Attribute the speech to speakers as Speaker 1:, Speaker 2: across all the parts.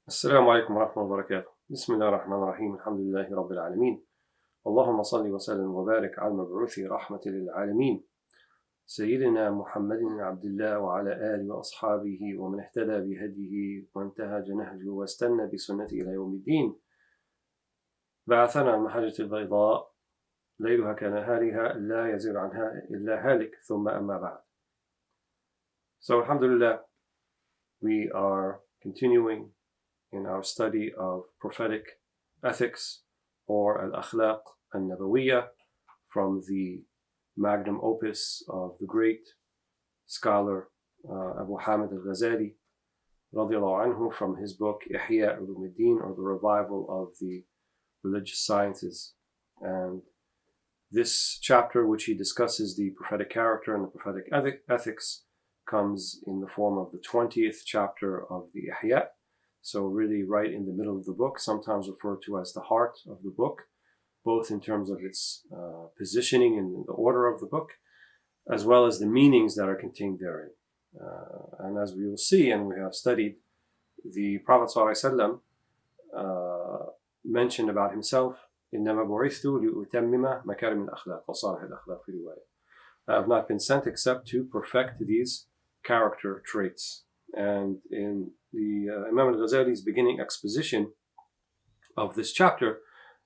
Speaker 1: السلام عليكم ورحمة الله وبركاته. بسم الله الرحمن الرحيم. الحمد لله رب العالمين. اللهم صل وسلم وبارك على المبعوث رحمة للعالمين سيدنا محمد بن عبد الله وعلى آله وأصحابه ومن اهتدى بهديه وانتهج نهجه واستنى بسنته إلى يوم الدين. بعثنا عن المحجة البيضاء ليلها كنهارها لا يزيغ عنها إلا هالك ثم أما بعد. So alhamdulillah, we are continuing in our study of prophetic ethics or al-akhlaq al-nabawiyya from the magnum opus of the great scholar Abu Hamid al-Ghazali radiallahu anhu, from his book Ihya Ulumuddin, or the revival of the religious sciences. And this chapter, which he discusses the prophetic character and the prophetic ethics, comes in the form of the 20th chapter of the Ihya. So really right in the middle of the book, sometimes referred to as the heart of the book, both in terms of its positioning in the order of the book, as well as the meanings that are contained therein. And as we will see, and we have studied, the Prophet ﷺ mentioned about himself, إِنَّمَا بُعِثْتُ لِأُتَمِّمَ مَكَارِمِ الْأَخْلَاقِ وَصَالِحِ الْأَخْلَاقِ في رواية. I have not been sent except to perfect these character traits. And in the Imam al-Ghazali's beginning exposition of this chapter,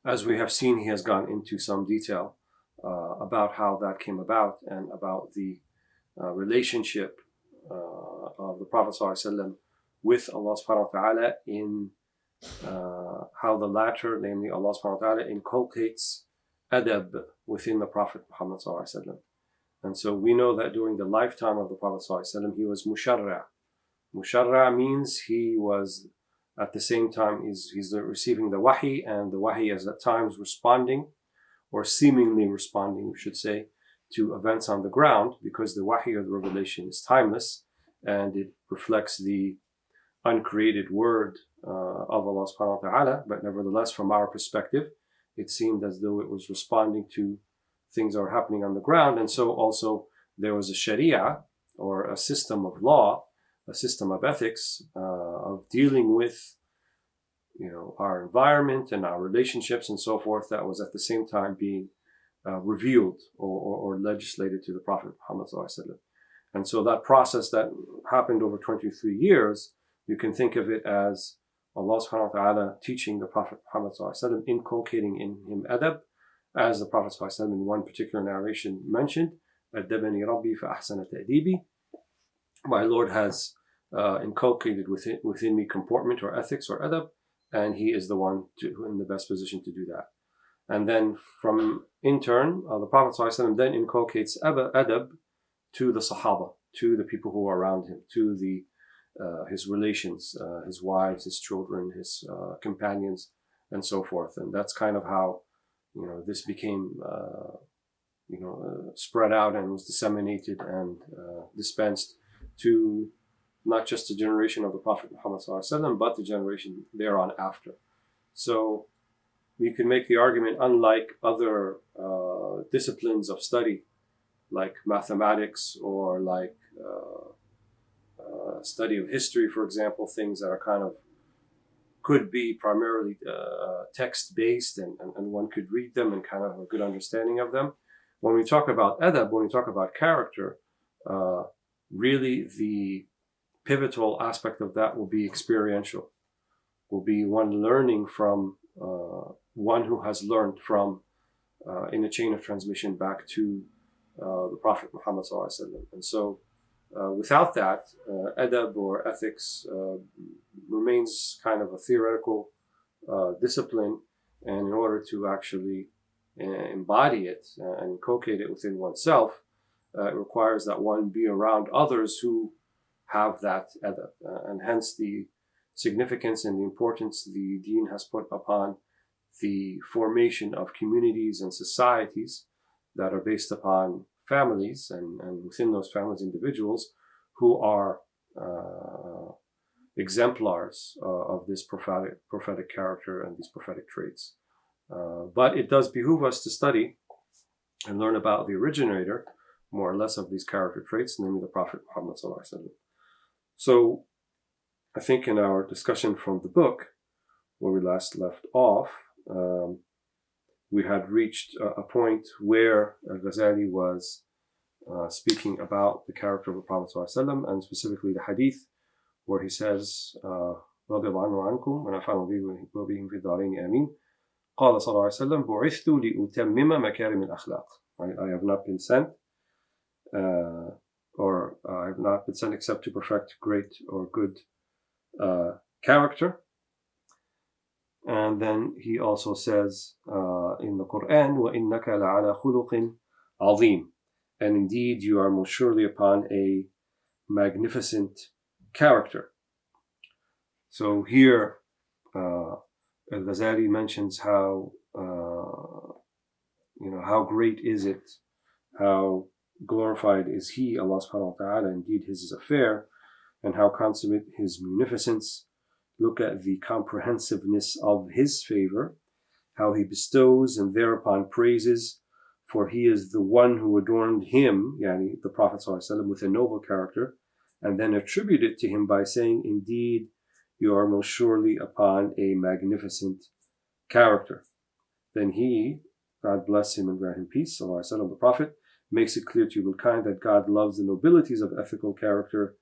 Speaker 1: as we have seen, he has gone into some detail about how that came about and about the relationship of the Prophet ﷺ with Allah subhanahu wa ta'ala, in how the latter, namely Allah subhanahu wa ta'ala, inculcates adab within the Prophet Muhammad ﷺ. And so we know that during the lifetime of the Prophet ﷺ, he was musharra'. Musharra' means he was at the same time he's receiving the wahi, and the wahi is at times responding, or seemingly responding, we should say, to events on the ground, because the wahi or the revelation is timeless and it reflects the uncreated word of Allah subhanahu wa ta'ala. But nevertheless, from our perspective, it seemed as though it was responding to things that are happening on the ground. And so also there was a sharia, or a system of law, a system of ethics, of dealing with, our environment and our relationships and so forth, that was at the same time being revealed or legislated to the Prophet Muhammad ﷺ. And so that process that happened over 23 years, you can think of it as Allah subhanahu wa ta'ala teaching the Prophet Muhammad ﷺ, inculcating in him adab, as the Prophet ﷺ in one particular narration mentioned, أَدَّبَنِي رَبِّي فَأَحْسَنَ تَأْدِيبِي. My Lord has inculcated within me comportment or ethics or adab, and he is the one in the best position to do that. And then in turn, the Prophet ﷺ then inculcates adab to the Sahaba, to the people who are around him, to his relations, his wives, his children, his companions, and so forth. And that's kind of how this became spread out and was disseminated and dispensed to not just the generation of the Prophet Muhammad ﷺ, but the generation thereon after. So we can make the argument, unlike other disciplines of study, like mathematics or like study of history, for example, things that are kind of could be primarily text-based, and one could read them and kind of have a good understanding of them. When we talk about adab, when we talk about character, really the pivotal aspect of that will be experiential, will be one learning from one who has learned from in a chain of transmission back to the Prophet Muhammad ﷺ. And so without that, adab or ethics remains kind of a theoretical discipline, and in order to actually embody it and inculcate it within oneself, it requires that one be around others who have that adab, and hence the significance and the importance the Deen has put upon the formation of communities and societies that are based upon families, and within those families individuals who are exemplars of this prophetic character and these prophetic traits. But it does behoove us to study and learn about the originator more or less, of these character traits, namely the Prophet Muhammad sallallahu alaihi wasallam. So I think in our discussion from the book, where we last left off, we had reached a point where Al-Ghazali was speaking about the character of the Prophet ﷺ, and specifically the hadith where he says, رضي الله عنكم ونفعنا بهم في الدارين آمين قال صلى الله عليه وسلم بعثت لأتمم مكارم الأخلاق. I have not been sent I have not been sent except to perfect great or good character. And then he also says in the Quran, وَإِنَّكَ لَعَلَى خُلُقٍ عَظِيمٍ, and indeed you are most surely upon a magnificent character. So here Al-Ghazali mentions how how great is it, how glorified is he, Allah subhanahu wa ta'ala, indeed his affair, and how consummate his munificence. Look at the comprehensiveness of his favor, how he bestows and thereupon praises, for he is the one who adorned him, yani the Prophet ﷺ, with a noble character, and then attributed to him by saying, indeed, you are most surely upon a magnificent character. Then he, God bless him and grant him peace, ﷺ, the Prophet, makes it clear to mankind that God loves the nobilities of ethical character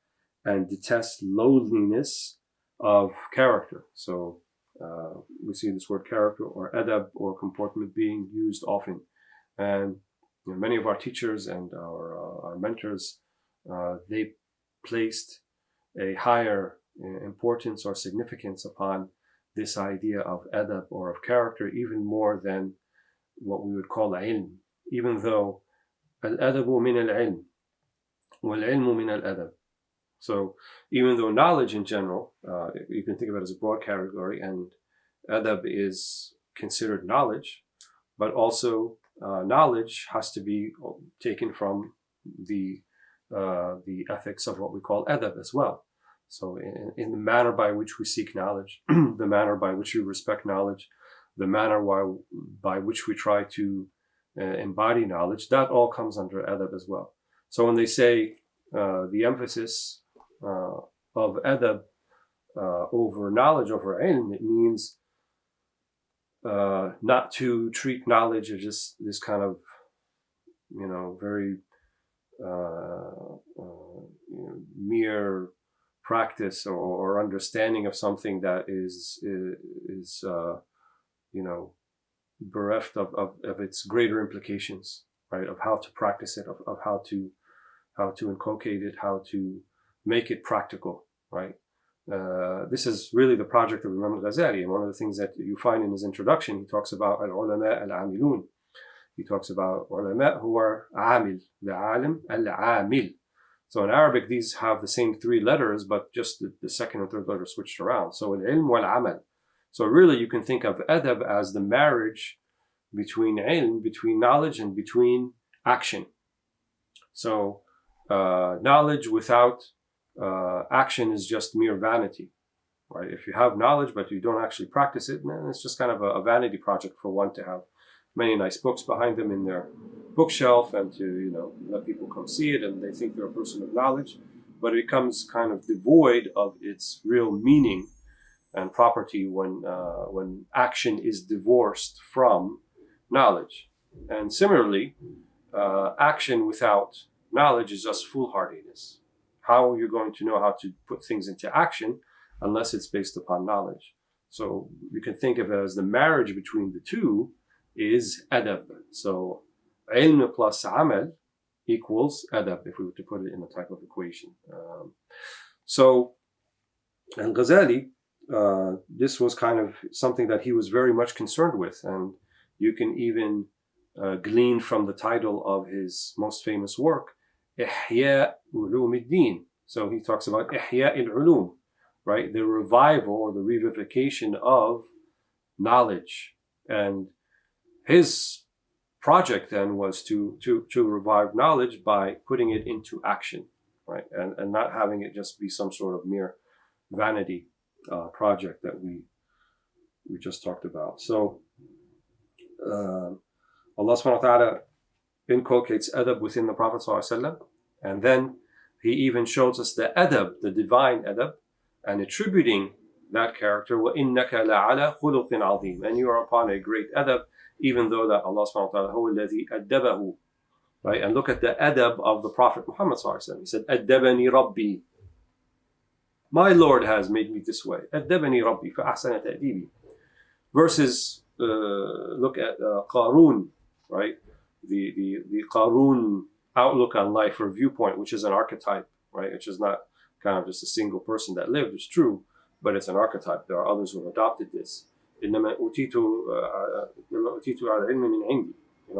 Speaker 1: and detests lowliness of character. So we see this word character or adab or comportment being used often. And many of our teachers and our mentors, they placed a higher importance or significance upon this idea of adab or of character, even more than what we would call ilm, even though al-adabu min al-ilm wal-ilmu min al-adab. So even though knowledge in general, you can think of it as a broad category, and adab is considered knowledge, but also knowledge has to be taken from the ethics of what we call adab as well. So in the manner by which we seek knowledge, the manner by which we respect knowledge, the manner by which we try to embody knowledge, that all comes under adab as well. So when they say the emphasis of adab over knowledge, over ilm, it means not to treat knowledge as just this kind of, very mere practice or understanding of something that is bereft of its greater implications, right? Of how to practice it, of how to inculcate it, how to make it practical, right? This is really the project of Imam al-Ghazali, and one of the things that you find in his introduction, he talks about al-ulama al-amilun. He talks about ulama who are amil, the alim al-amil. So in Arabic, these have the same three letters, but just the second and third letter switched around. So al-ilm wal-amal. So really, you can think of adab as the marriage between ilm, between knowledge, and between action. So knowledge without action is just mere vanity, right? If you have knowledge but you don't actually practice it, then it's just kind of a vanity project for one to have many nice books behind them in their bookshelf and to let people come see it and they think they're a person of knowledge, but it becomes kind of devoid of its real meaning and property when action is divorced from knowledge. And similarly, action without knowledge is just foolhardiness. How are you going to know how to put things into action unless it's based upon knowledge? So you can think of it as the marriage between the two is adab. So ilm plus amal equals adab, if we were to put it in a type of equation. So Al-Ghazali, this was kind of something that he was very much concerned with, and you can even glean from the title of his most famous work, Ihya Ulum al-Din. So he talks about Ihya al-Ulum, right? The revival or the revivification of knowledge. And his project then was to revive knowledge by putting it into action, right? And not having it just be some sort of mere vanity project that we just talked about. So Allah subhanahu wa ta'ala inculcates adab within the Prophet ﷺ, and then he even shows us the adab, the divine adab, and attributing that character, وَإِنَّكَ لَعَلَى خُلُقٍ عَظِيمٍ, and you are upon a great adab, even though that Allah subhanahu wa ta'ala هو الذي أدبه, right? And look at the adab of the Prophet Muhammad ﷺ. He said, أَدَّبَنِي رَبِّي, my Lord has made me this way. أَدَّبَنِي رَبِّي فَأَحْسَنَ تَأْدِيبِي. Versus, look at Qarun, right? The Qarun outlook on life or viewpoint, which is an archetype, right? Which is not kind of just a single person that lived. It's true, but it's an archetype. There are others who have adopted this. إنما أوتيت على علم من عندي.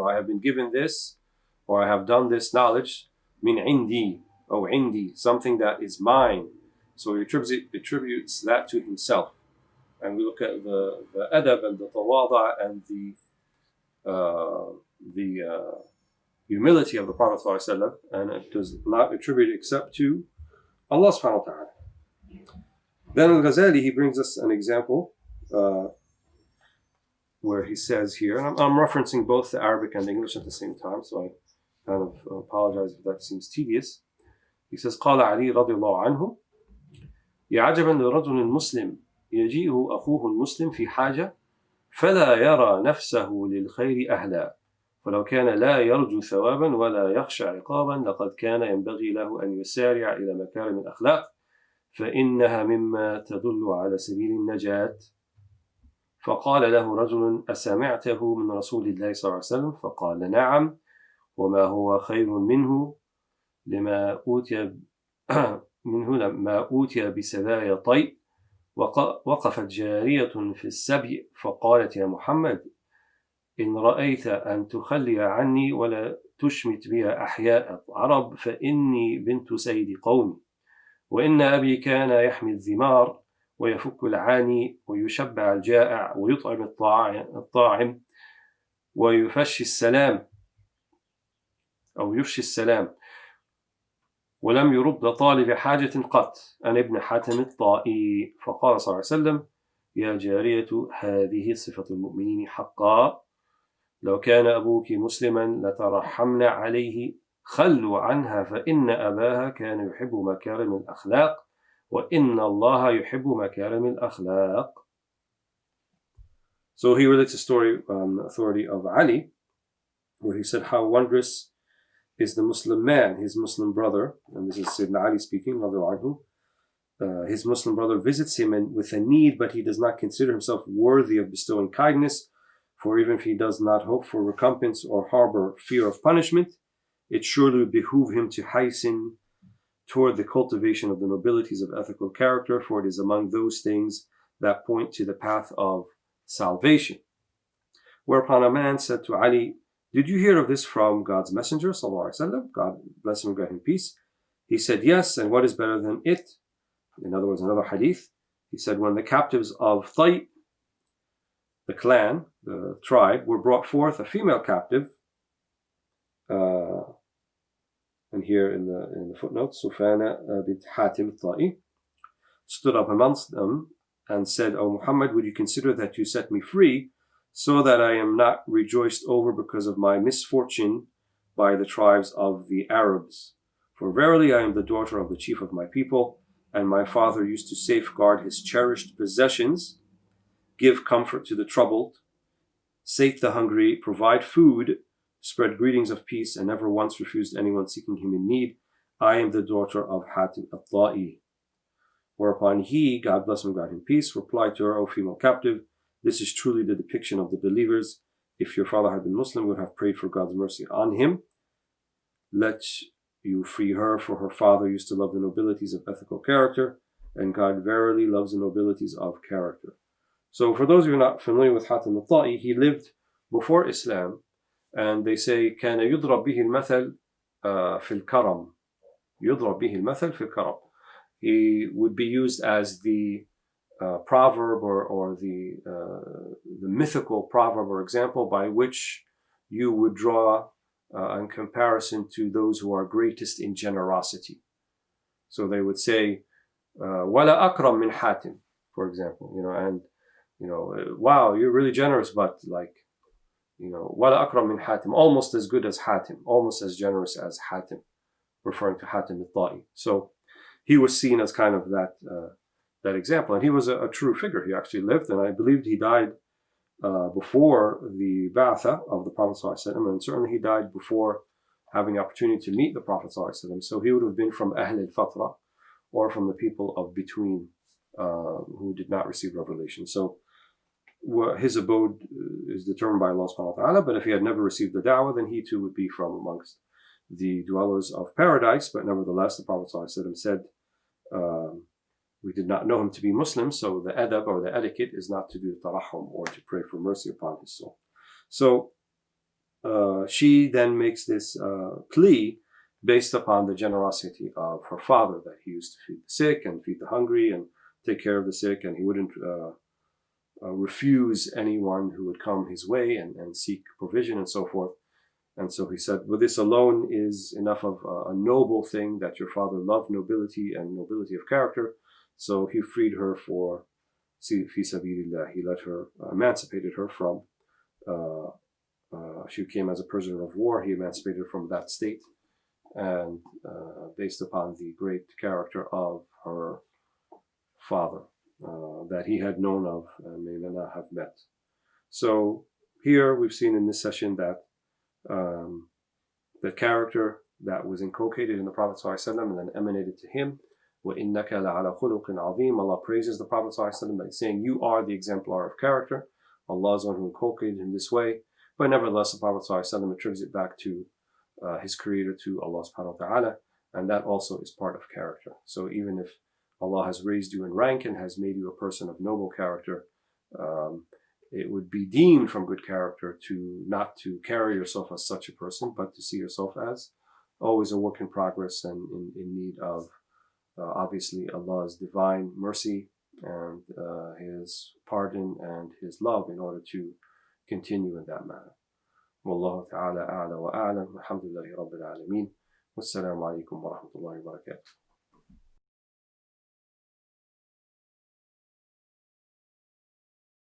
Speaker 1: I have been given this, or I have done this knowledge, min indi, or indi, something that is mine. So he attributes that to himself. And we look at the adab and the tawada and the humility of the Prophet ﷺ, and it does not attribute except to Allah subhanahu wa ta'ala. Then Al-Ghazali, he brings us an example where he says here, and I'm referencing both the Arabic and English at the same time, so I kind of apologize if that seems tedious. He says, قال علي رضي الله عنه يا عجبا لرجل مسلم يجيء أخوه المسلم في حاجة فلا يرى نفسه للخير أهلا ولو كان لا يرجو ثوابا ولا يخشى عقابا لقد كان ينبغي له أن يسارع إلى مكارم الأخلاق فإنها مما تدل على سبيل النجاة. فقال له رجل أسمعته من رسول الله صلى الله عليه وسلم؟ فقال نعم وما هو خير منه لما أوتي بسبايا طيء. وقفت جارية في السبي فقالت يا محمد إن رأيت أن تخلي عني ولا تشمت بي أحياء العرب فإني بنت سيد قومي وإن أبي كان يحمي الذمار ويفك العاني ويشبع الجائع ويطعم الطاعم ويفشي السلام أو يفشي السلام ولم يرد طالب حاجة قط أنا ابن حاتم الطائي. فقال صلى الله عليه وسلم يا جارية هذه صفة المؤمنين حقا لو كان أبوك مسلما لترحمنا عليه خلوا عنها فإن أباها كان يحب مكارم الأخلاق وإن الله يحب مكارم الأخلاق. So he relates a story on the authority of Ali, where he said how wondrous is the Muslim man, his Muslim brother, and this is Sayyidina Ali speaking, his Muslim brother visits him with a need, but he does not consider himself worthy of bestowing kindness, for even if he does not hope for recompense or harbor fear of punishment, it surely would behoove him to hasten toward the cultivation of the nobilities of ethical character, for it is among those things that point to the path of salvation. Whereupon a man said to Ali, did you hear of this from God's Messenger, sallallahu alaihi wasallam? God bless him and grant him peace. He said, yes, and what is better than it? In other words, another hadith. He said, when the captives of Tayy, the clan, the tribe, were brought forth, a female captive, and here in the footnote, Sufana bint Hatim Tayy, stood up amongst them and said, O Muhammad, would you consider that you set me free, so that I am not rejoiced over because of my misfortune by the tribes of the Arabs? For verily I am the daughter of the chief of my people, and my father used to safeguard his cherished possessions, give comfort to the troubled, sate the hungry, provide food, spread greetings of peace, and never once refused anyone seeking him in need. I am the daughter of Hatim al-Ta'i. Whereupon he, God bless him and grant him peace, replied to her, O female captive, this is truly the depiction of the believers. If your father had been Muslim, we would have prayed for God's mercy on him. Let you free her, for her father used to love the nobilities of ethical character, and God verily loves the nobilities of character. So for those of you not familiar with Hatim al-Ta'i, he lived before Islam, and they say, كان يضرب به المثل في الكرم. يضرب به المثل في الكرم. He would be used as the proverb or the mythical proverb or example by which you would draw in comparison to those who are greatest in generosity. So they would say, وَلَا أَكْرَمْ مِنْ حَاتِمٍ, for example, and wow, you're really generous, but like وَلَا أَكْرَمْ مِنْ حَاتِمٍ, almost as good as Hatim, almost as generous as Hatim, referring to Hatim al-Ta'i. So he was seen as kind of that example, and he was a true figure. He actually lived, and I believed he died before the Ba'atha of the Prophet ﷺ, and certainly he died before having the opportunity to meet the Prophet ﷺ. So he would have been from Ahl al-Fatra, or from the people of between, who did not receive revelation. So his abode is determined by Allah subhanahu wa ta'ala, but if he had never received the da'wah, then he too would be from amongst the dwellers of paradise. But nevertheless, the Prophet ﷺ said, we did not know him to be Muslim, so the adab, or the etiquette, is not to do tarahum, or to pray for mercy upon his soul. So she then makes this plea based upon the generosity of her father, that he used to feed the sick and feed the hungry and take care of the sick, and he wouldn't refuse anyone who would come his way and seek provision and so forth. And so he said, well, this alone is enough of a noble thing, that your father loved nobility and nobility of character. So he freed her for fi sabilillah. He let her, emancipated her from, she came as a prisoner of war. He emancipated her from that state, and based upon the great character of her father, that he had known of and may not have met. So here we've seen in this session that the character that was inculcated in the Prophet ﷺ and then emanated to him, وَإِنَّكَ لَعَلَى خُلُقٍ عَظِيمٍ, Allah praises the Prophet ﷺ by saying, you are the exemplar of character. Allah is the one who inculcated him this way. But nevertheless, the Prophet ﷺ attributes it back to his creator, to Allah subhanahu wa ta'ala, and that also is part of character. So even if Allah has raised you in rank and has made you a person of noble character, it would be deemed from good character to not to carry yourself as such a person, but to see yourself as always a work in progress and in need of obviously Allah's divine mercy and his pardon and his love in order to continue in that manner. Wallahu ta'ala a'la wa a'lam. Alhamdulillahi rabbil alameen. Wassalamu alaikum wa rahmatullahi wa barakatuh.